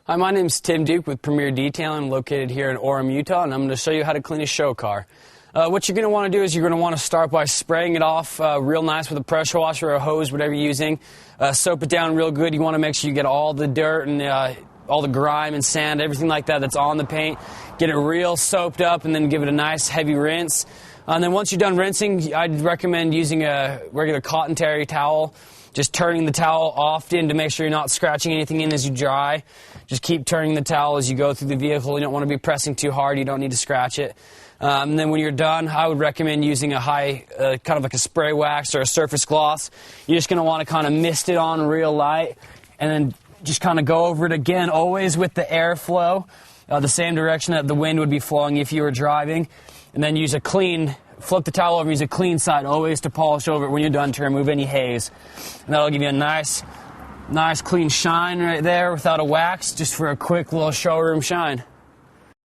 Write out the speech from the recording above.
Hi, my name's Tim Duke with Premier Detailing, located here in Orem, Utah, and I'm going to show you how to clean a show car. What you're going to want to do is you're going to want to start by spraying it off real nice with a pressure washer or a hose, whatever you're using. Soap it down real good. You want to make sure you get all the dirt and all the grime and sand, everything like that that's on the paint. Get it real soaped up and then give it a nice heavy rinse. And then once you're done rinsing, I'd recommend using a regular cotton terry towel. Just turning the towel often to make sure you're not scratching anything in as you dry. Just keep turning the towel as you go through the vehicle. You don't want to be pressing too hard. You don't need to scratch it. And then when you're done, I would recommend using a high, kind of like a spray wax or a surface gloss. You're just going to want to kind of mist it on real light and then just kind of go over it again, always with the airflow, the same direction that the wind would be flowing if you were driving. And then use a clean, flip the towel over, use a clean side always to polish over it when you're done to remove any haze. And that'll give you a nice clean shine right there without a wax, just for a quick little showroom shine.